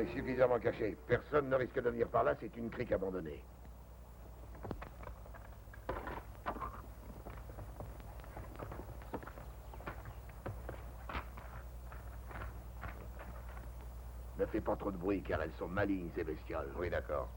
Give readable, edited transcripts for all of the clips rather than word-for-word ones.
est suffisamment caché. Personne ne risque de venir par là, c'est une crique abandonnée. Ne fais pas trop de bruit, car elles sont malignes, ces bestioles. Oui, d'accord.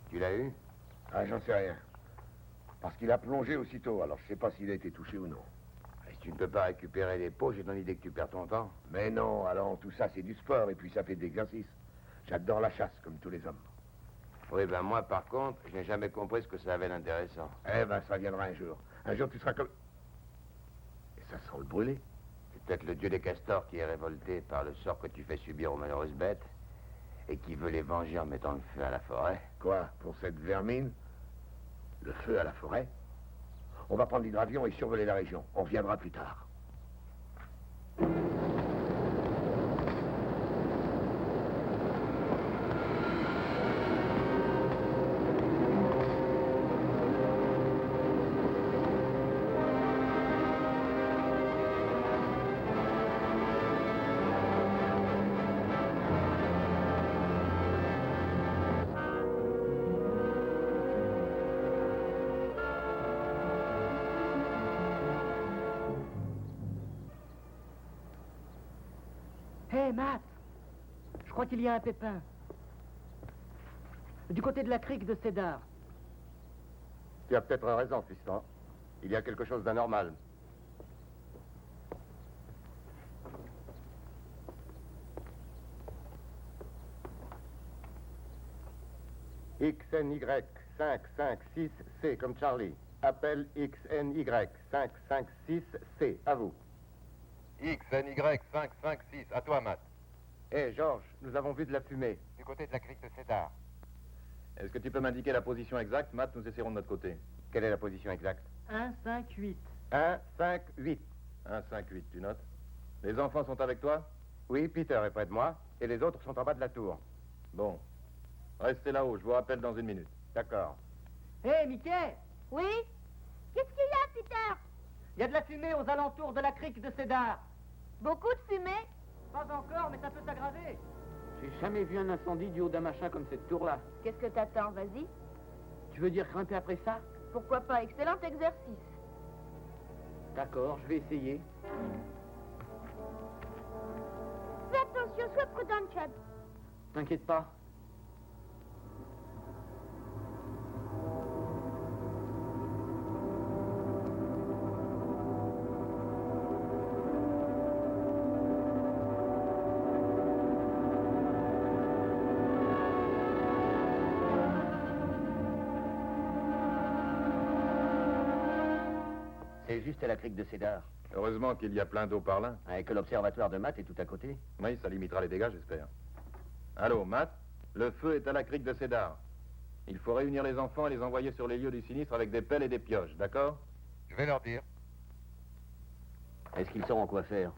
Tu l'as eu? Ah, j'en sais rien. Parce qu'il a plongé aussitôt, alors je sais pas s'il a été touché ou non. Si tu ne peux pas récupérer les peaux, j'ai ton idée que tu perds ton temps. Mais non, alors tout ça c'est du sport et puis ça fait de l'exercice. J'adore la chasse, comme tous les hommes. Oui, ben moi, par contre, je n'ai jamais compris ce que ça avait d'intéressant. Eh ben, ça viendra un jour. Un jour, tu seras comme... Et ça sent le brûler. C'est peut-être le dieu des castors qui est révolté par le sort que tu fais subir aux malheureuses bêtes et qui veut les venger en mettant le feu à la forêt. Quoi, pour cette vermine? Le feu à la forêt? On va prendre l'hydravion et survoler la région. On reviendra plus tard. Hé, Matt! Je crois qu'il y a un pépin. Du côté de la crique de Cédar. Tu as peut-être raison, fiston. Il y a quelque chose d'anormal. XNY 556C comme Charlie. Appel XNY 556C. À vous. XNY 556, à toi, Matt. Hé, Georges, nous avons vu de la fumée. Du côté de la crique de Cédar. Est-ce que tu peux m'indiquer la position exacte, Matt? Nous essaierons de notre côté. Quelle est la position exacte? 158. 158. 158, tu notes? Les enfants sont avec toi? Oui, Peter est près de moi, et les autres sont en bas de la tour. Bon. Restez là-haut, je vous rappelle dans une minute. D'accord. Hé, Mickey! Oui? Qu'est-ce qu'il y a, Peter? Il y a de la fumée aux alentours de la crique de Cédar. Beaucoup de fumée? Pas encore, mais ça peut s'aggraver. J'ai jamais vu un incendie du haut d'un machin comme cette tour-là. Qu'est-ce que t'attends? Vas-y. Tu veux dire grimper après ça? Pourquoi pas? Excellent exercice. D'accord, je vais essayer. Fais attention, sois prudent, Chad. T'inquiète pas. C'est juste à la crique de Cédar. Heureusement qu'il y a plein d'eau par là. Et que l'observatoire de Matt est tout à côté. Oui, ça limitera les dégâts, j'espère. Allô, Matt? Le feu est à la crique de Cédar. Il faut réunir les enfants et les envoyer sur les lieux du sinistre avec des pelles et des pioches, d'accord? Je vais leur dire. Est-ce qu'ils sauront quoi faire?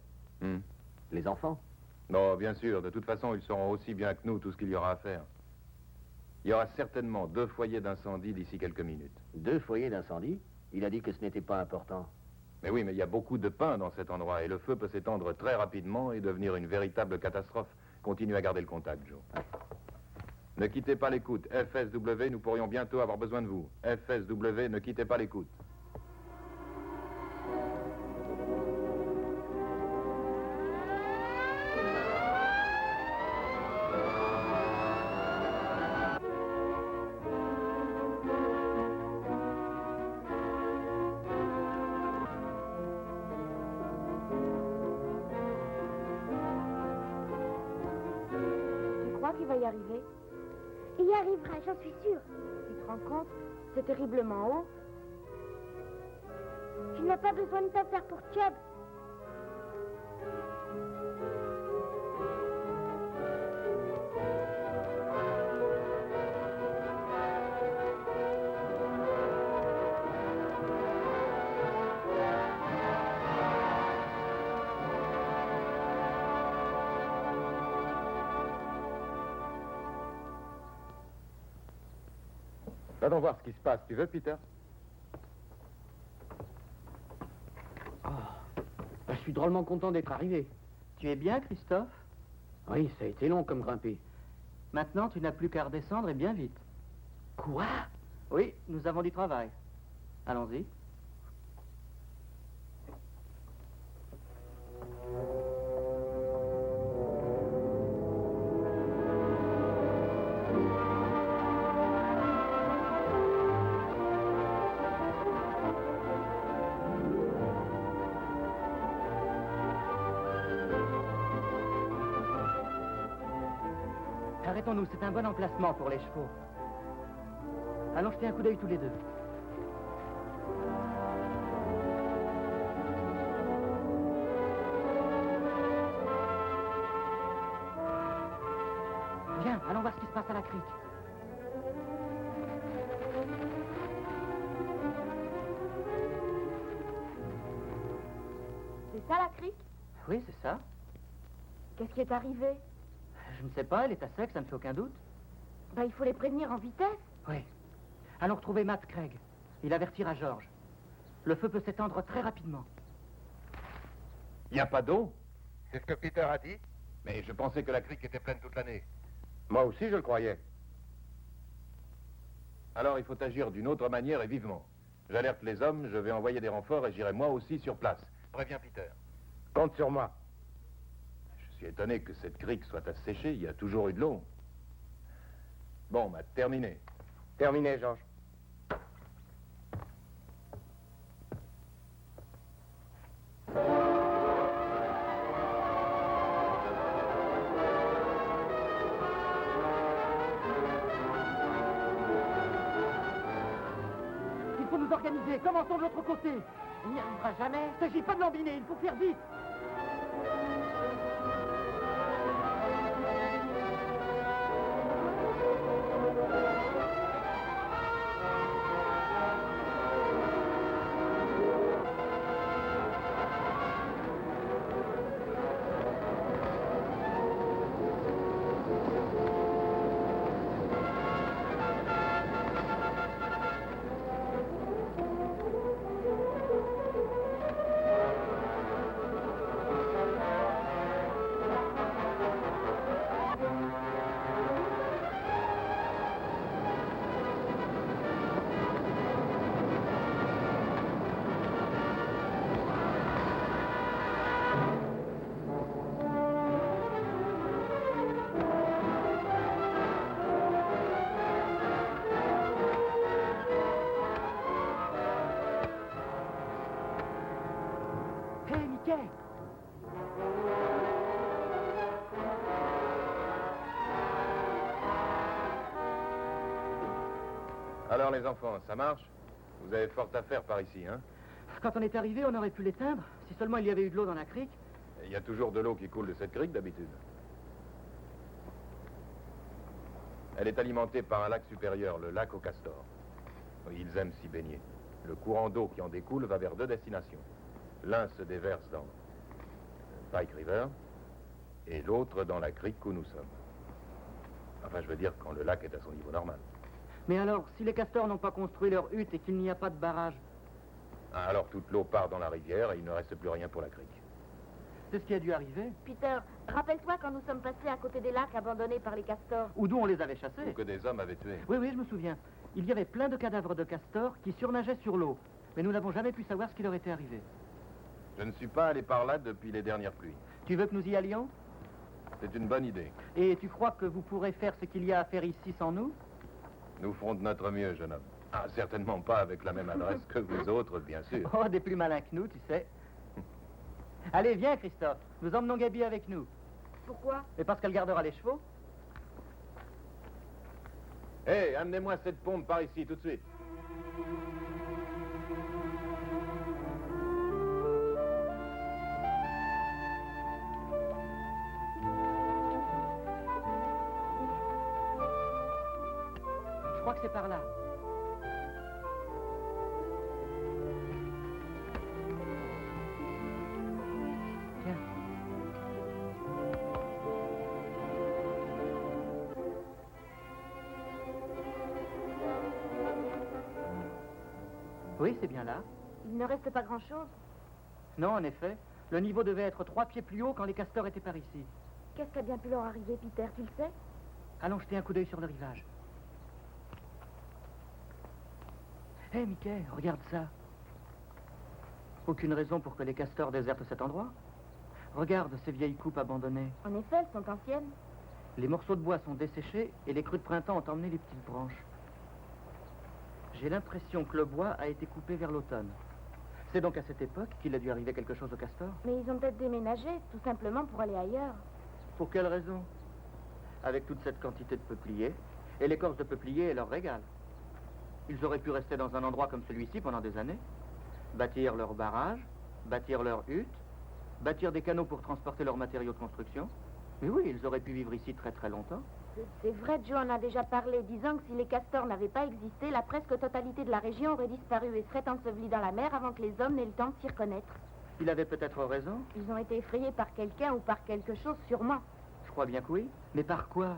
Les enfants? Non, bien sûr. De toute façon, ils sauront aussi bien que nous tout ce qu'il y aura à faire. Il y aura certainement 2 foyers d'incendie d'ici quelques minutes. 2 foyers d'incendie? Il a dit que ce n'était pas important. Mais oui, mais il y a beaucoup de pins dans cet endroit et le feu peut s'étendre très rapidement et devenir une véritable catastrophe. Continue à garder le contact, Joe. Ne quittez pas l'écoute. FSW, nous pourrions bientôt avoir besoin de vous. FSW, ne quittez pas l'écoute. qu'il va y arriver. Il y arrivera, j'en suis sûre. Tu te rends compte? C'est terriblement haut. Tu n'as pas besoin de t'en faire pour Chubb. Va donc voir ce qui se passe. Tu veux, Peter? Je suis drôlement content d'être arrivé. Tu es bien, Christophe? Oui, ça a été long comme grimper. Maintenant, tu n'as plus qu'à redescendre et bien vite. Quoi? Oui, nous avons du travail. Allons-y. Arrêtons-nous, c'est un bon emplacement pour les chevaux. Allons jeter un coup d'œil tous les deux. Viens, allons voir ce qui se passe à la crique. C'est ça la crique? Oui, c'est ça. Qu'est-ce qui est arrivé? Je ne sais pas, elle est à sec, ça ne fait aucun doute. Ben, il faut les prévenir en vitesse. Oui. Allons retrouver Matt Craig. Il avertira George. Le feu peut s'étendre très rapidement. Il n'y a pas d'eau? C'est ce que Peter a dit. Mais je pensais que la crique... Crique était pleine toute l'année. Moi aussi, je le croyais. Alors il faut agir d'une autre manière et vivement. J'alerte les hommes, je vais envoyer des renforts et j'irai moi aussi sur place. Préviens Peter. Compte sur moi. Je suis étonné que cette crique soit asséchée, il y a toujours eu de l'eau. Bon, Matt, terminé. Terminé, Georges. Il faut nous organiser. Commençons de l'autre côté. Il n'y arrivera jamais. Il ne s'agit pas de lambiner. Il faut faire vite. Hé, Mickey! Alors les enfants, ça marche? Vous avez fort à faire par ici, hein? Quand on est arrivé, on aurait pu l'éteindre. Si seulement il y avait eu de l'eau dans la crique. Il y a toujours de l'eau qui coule de cette crique d'habitude. Elle est alimentée par un lac supérieur, le lac aux castors. Oui, ils aiment s'y baigner. Le courant d'eau qui en découle va vers deux destinations. L'un se déverse dans Pike River et l'autre dans la crique où nous sommes. Enfin, je veux dire quand le lac est à son niveau normal. Mais alors, si les castors n'ont pas construit leur hutte et qu'il n'y a pas de barrage, Alors toute l'eau part dans la rivière et il ne reste plus rien pour la crique. c'est ce qui a dû arriver. Peter, rappelle-toi quand nous sommes passés à côté des lacs abandonnés par les castors. Ou d'où on les avait chassés. Ou que des hommes avaient tué. Oui, oui, je me souviens. Il y avait plein de cadavres de castors qui surnageaient sur l'eau. Mais nous n'avons jamais pu savoir ce qui leur était arrivé. Je ne suis pas allé par là depuis les dernières pluies. Tu veux que nous y allions? C'est une bonne idée. Et tu crois que vous pourrez faire ce qu'il y a à faire ici sans nous? Nous ferons de notre mieux, jeune homme. Ah, certainement pas avec la même adresse que vous autres, bien sûr. Oh, des plus malins que nous, tu sais. Allez, viens, Christophe. Nous emmenons Gaby avec nous. Pourquoi? Et parce qu'elle gardera les chevaux. Hé, amenez-moi cette pompe par ici, tout de suite. Je crois que c'est par là. Tiens. Oui, c'est bien là. Il ne reste pas grand-chose. Non, en effet. Le niveau devait être 3 pieds plus haut quand les castors étaient par ici. Qu'est-ce qui a bien pu leur arriver, Peter, tu le sais? Allons jeter un coup d'œil sur le rivage. Hé, Mickey, regarde ça. Aucune raison pour que les castors désertent cet endroit. Regarde ces vieilles coupes abandonnées. En effet, elles sont anciennes. Les morceaux de bois sont desséchés et les crues de printemps ont emmené les petites branches. J'ai l'impression que le bois a été coupé vers l'automne. C'est donc à cette époque qu'il a dû arriver quelque chose aux castors. Mais ils ont peut-être déménagé, tout simplement pour aller ailleurs. Pour quelle raison? Avec toute cette quantité de peupliers, et l'écorce de peuplier est leur régal. Ils auraient pu rester dans un endroit comme celui-ci pendant des années, bâtir leurs barrages, bâtir leurs huttes, bâtir des canaux pour transporter leurs matériaux de construction. Mais oui, ils auraient pu vivre ici très très longtemps. C'est vrai, Joe en a déjà parlé, disant que si les castors n'avaient pas existé, la presque totalité de la région aurait disparu et serait ensevelie dans la mer avant que les hommes n'aient le temps de s'y reconnaître. Il avait peut-être raison. Ils ont été effrayés par quelqu'un ou par quelque chose, sûrement. Je crois bien que oui. Mais par quoi?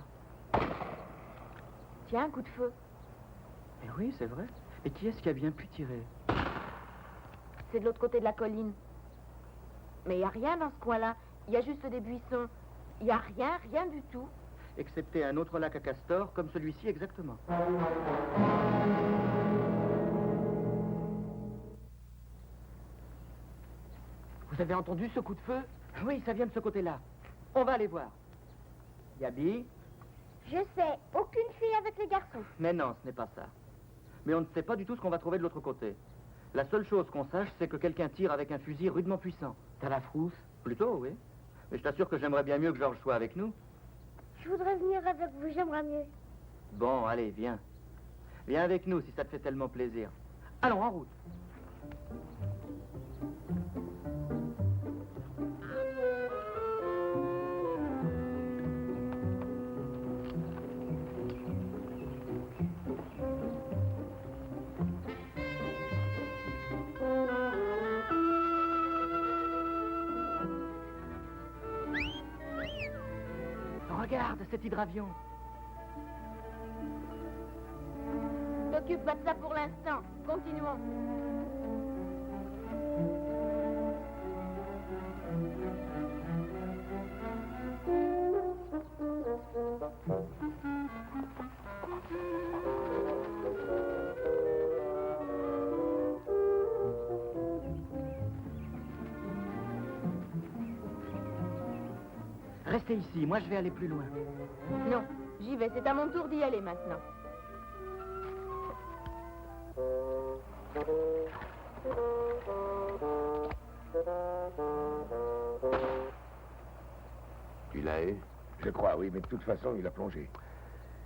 Tiens, un coup de feu. Mais oui, c'est vrai. Et qui est-ce qui a bien pu tirer? C'est de l'autre côté de la colline. Mais il n'y a rien dans ce coin-là. Il y a juste des buissons. Il n'y a rien, rien du tout. Excepté un autre lac à castors, comme celui-ci exactement. Vous avez entendu ce coup de feu? Oui, ça vient de ce côté-là. On va aller voir. Gabi? Je sais, aucune fille avec les garçons. Mais non, ce n'est pas ça. Mais on ne sait pas du tout ce qu'on va trouver de l'autre côté. La seule chose qu'on sache, c'est que quelqu'un tire avec un fusil rudement puissant. T'as la frousse? Plutôt, oui. Mais je t'assure que j'aimerais bien mieux que Georges soit avec nous. Je voudrais venir avec vous, j'aimerais mieux. Bon, allez, viens. Viens avec nous si ça te fait tellement plaisir. Allons, en route. Regarde cet hydravion. T'occupe pas de ça pour l'instant. Continuons. Restez ici, moi je vais aller plus loin. Non, j'y vais. C'est à mon tour d'y aller maintenant. Tu l'as eu? Je crois, oui, mais de toute façon, il a plongé.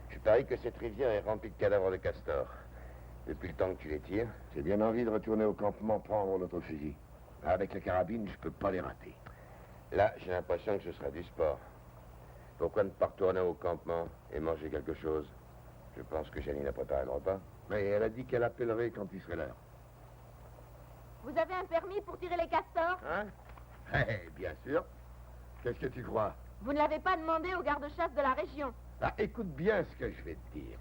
Je parie que cette rivière est remplie de cadavres de castors. Depuis le temps que tu les tires. J'ai bien envie de retourner au campement prendre notre fusil. Avec la carabine, je peux pas les rater. Là, j'ai l'impression que ce sera du sport. Pourquoi ne pas retourner au campement et manger quelque chose? Je pense que Janine a préparé le repas. Mais elle a dit qu'elle appellerait quand il serait l'heure. Vous avez un permis pour tirer les castors? Hein? Eh, bien sûr. Qu'est-ce que tu crois? Vous ne l'avez pas demandé au garde-chasse de la région. Ah, écoute bien ce que je vais te dire.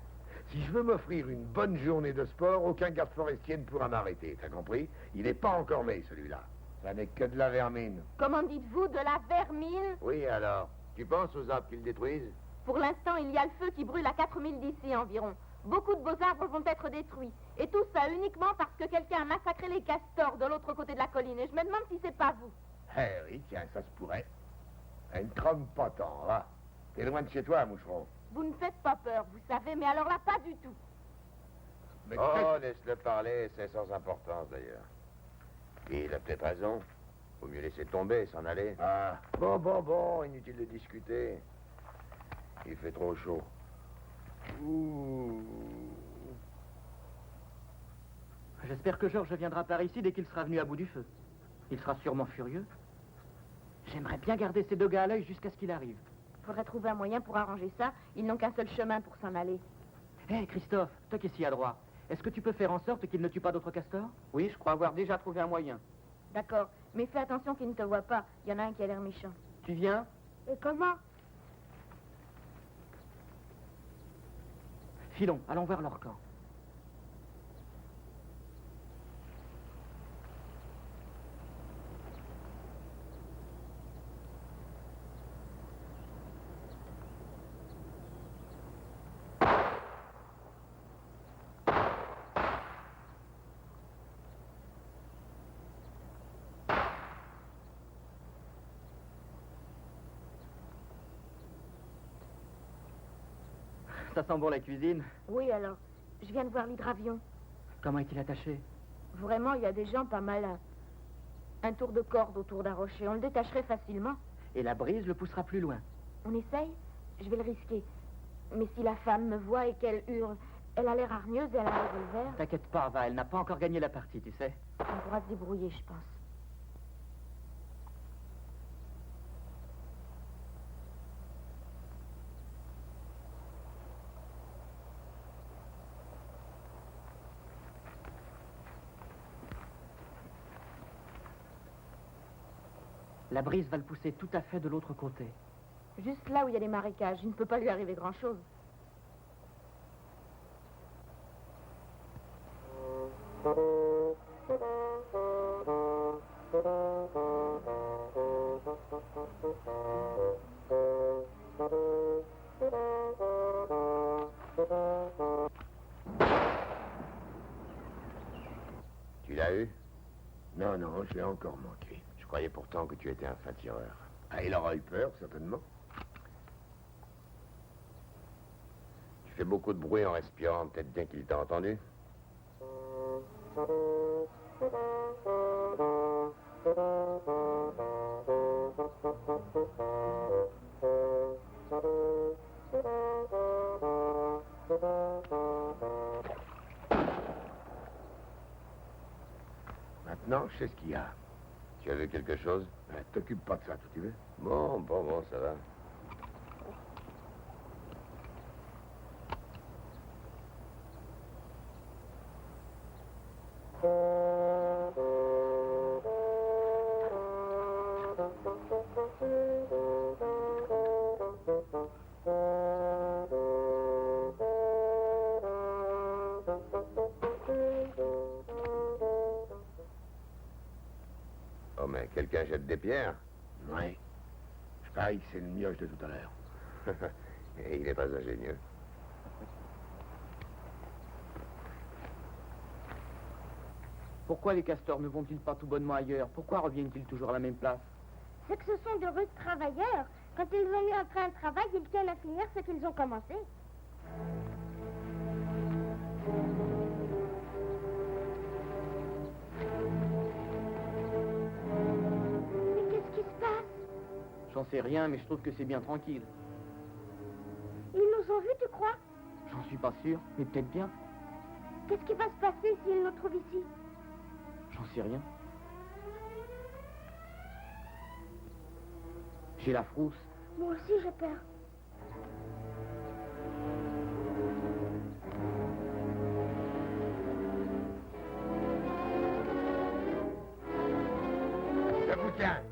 Si je veux m'offrir une bonne journée de sport, aucun garde forestier ne pourra m'arrêter, t'as compris? Il n'est pas encore né, celui-là. Ça n'est que de la vermine. Comment dites-vous, de la vermine? Oui, alors? Tu penses aux arbres qu'ils détruisent? Pour l'instant, il y a le feu qui brûle à 4000 d'ici environ. Beaucoup de beaux arbres vont être détruits. Et tout ça uniquement parce que quelqu'un a massacré les castors de l'autre côté de la colline. Et je me demande si c'est pas vous. Eh oui, tiens, ça se pourrait. Une trompe pas tant, va. T'es loin de chez toi, moucheron. Vous ne faites pas peur, vous savez, mais alors là, pas du tout. Mais Oh, laisse-le parler, c'est sans importance d'ailleurs. Et il a peut-être raison. Vaut mieux laisser tomber, s'en aller. Ah, Bon, inutile de discuter. Il fait trop chaud. J'espère que Georges viendra par ici dès qu'il sera venu à bout du feu. Il sera sûrement furieux. J'aimerais bien garder ces deux gars à l'œil jusqu'à ce qu'il arrive. Faudrait trouver un moyen pour arranger ça. Ils n'ont qu'un seul chemin pour s'en aller. Hé, Christophe, toi qui es si adroit, est-ce que tu peux faire en sorte qu'ils ne tuent pas d'autres castors? Oui, je crois avoir déjà trouvé un moyen. D'accord, mais fais attention qu'ils ne te voient pas. Il y en a un qui a l'air méchant. Tu viens? Et comment? Filons, allons voir leur camp. Ça sent bon la cuisine. Oui, alors. Je viens de voir l'hydravion. Comment est-il attaché? Vraiment, il y a des gens pas malins. Un tour de corde autour d'un rocher. On le détacherait facilement. Et la brise le poussera plus loin. On essaye? Je vais le risquer. Mais si la femme me voit et qu'elle hurle, elle a l'air hargneuse et elle a un revolver. T'inquiète pas, va, elle n'a pas encore gagné la partie, tu sais. On pourra se débrouiller, je pense. La brise va le pousser tout à fait de l'autre côté. Juste là où il y a des marécages. Il ne peut pas lui arriver grand-chose. Tu l'as eu? Non, non, je l'ai encore manqué. Je croyais pourtant que tu étais un fin tireur. Ah, il aura eu peur, certainement. Tu fais beaucoup de bruit en respirant, peut-être bien qu'il t'a entendu. Maintenant, je sais ce qu'il y a. Tu as vu quelque chose? T'occupe pas de ça, tu veux? Bon, ça va. Oh, mais quelqu'un jette des pierres? Oui. Je parie que c'est le mioche de tout à l'heure. Et il n'est pas ingénieux. Pourquoi les castors ne vont-ils pas tout bonnement ailleurs? Pourquoi reviennent-ils toujours à la même place? C'est que ce sont de rudes travailleurs. Quand ils ont mis un train de travail, ils tiennent à finir ce qu'ils ont commencé. Mais qu'est-ce qui se passe? J'en sais rien, mais je trouve que c'est bien tranquille. Ils nous ont vus, tu crois? J'en suis pas sûr, mais peut-être bien. Qu'est-ce qui va se passer s'ils nous trouvent ici? J'en sais rien. J'ai la frousse. Moi aussi, j'ai peur. Je vous tiens.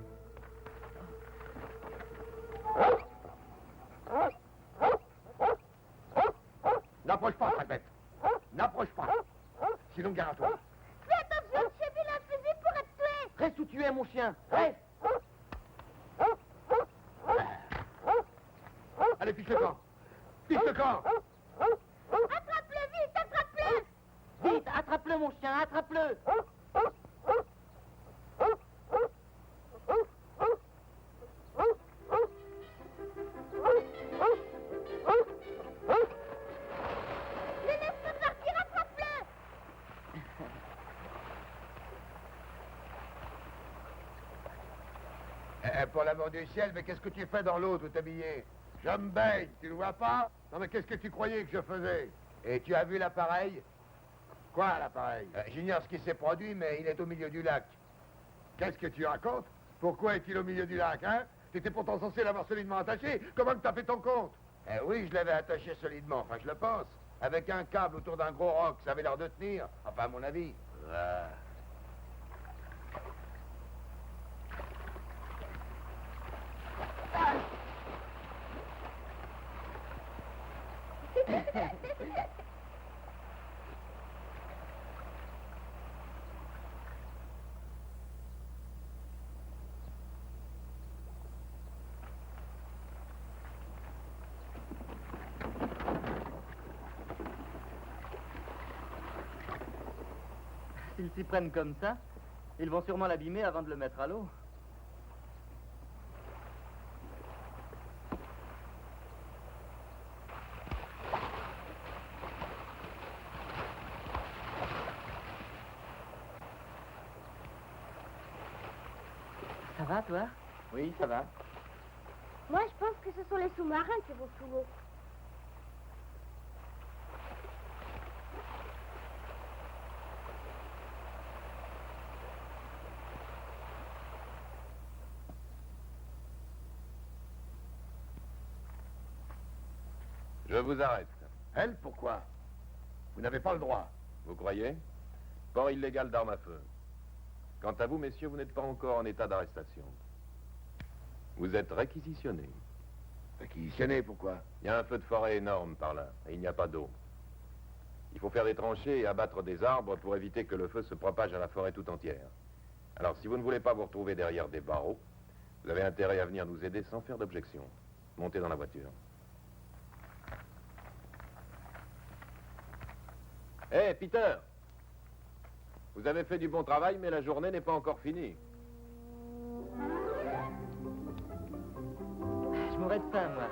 N'approche pas, Trapette. N'approche pas. Sinon, gare à toi. Fais attention, j'ai vu un fusil pour être tué. Reste où tu es, mon chien. Reste. Allez, fiche le camp. Fiche le camp. Attrape-le vite, attrape-le. Vite, attrape-le, mon chien, attrape-le. Ne laisse pas partir, attrape-le. Pour l'amour du ciel, mais qu'est-ce que tu fais dans l'eau tout habillé? Je me baigne, tu le vois pas? Non mais qu'est-ce que tu croyais que je faisais? Et tu as vu l'appareil? Quoi, l'appareil? J'ignore ce qui s'est produit, mais il est au milieu du lac. Qu'est-ce que tu racontes? Pourquoi est-il au milieu du lac, hein? T'étais pourtant censé l'avoir solidement attaché. Comment que t'as fait ton compte? Eh oui, je l'avais attaché solidement, enfin je le pense. Avec un câble autour d'un gros roc, ça avait l'air de tenir. Enfin, à mon avis. Ah. S'ils s'y prennent comme ça, ils vont sûrement l'abîmer avant de le mettre à l'eau. Ça va, toi? Oui, ça va. Moi, je pense que ce sont les sous-marins qui vont sous l'eau. Je vous arrête. Elle, pourquoi? Vous n'avez pas le droit. Vous croyez? Port illégal d'armes à feu. Quant à vous, messieurs, vous n'êtes pas encore en état d'arrestation. Vous êtes réquisitionnés. Réquisitionné, pourquoi? Il y a un feu de forêt énorme par là, et il n'y a pas d'eau. Il faut faire des tranchées et abattre des arbres pour éviter que le feu se propage à la forêt tout entière. Alors, si vous ne voulez pas vous retrouver derrière des barreaux, vous avez intérêt à venir nous aider sans faire d'objection. Montez dans la voiture. Hé, Peter! Vous avez fait du bon travail, mais la journée n'est pas encore finie. Je mourrais de faim, moi.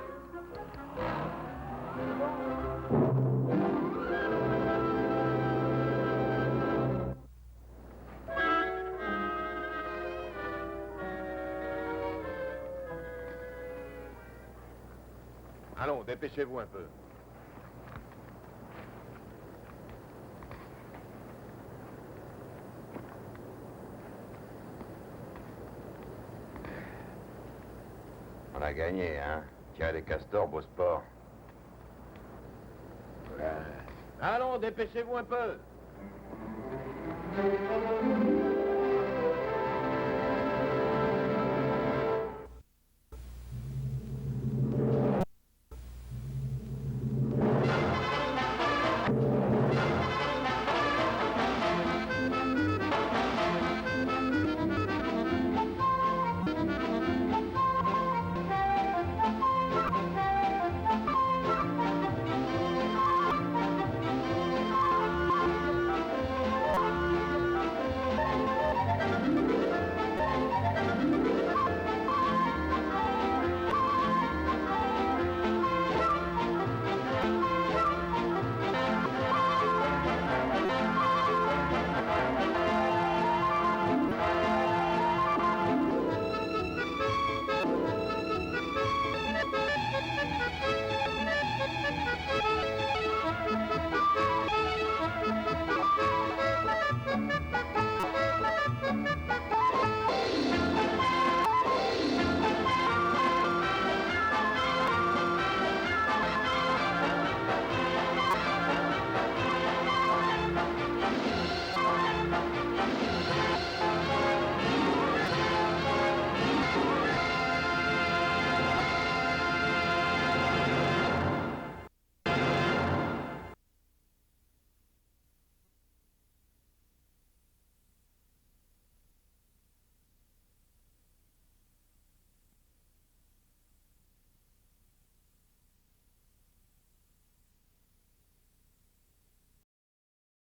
Allons, dépêchez-vous un peu. On a gagné, hein? Tiens, les castors, beau sport. Allons, dépêchez-vous un peu.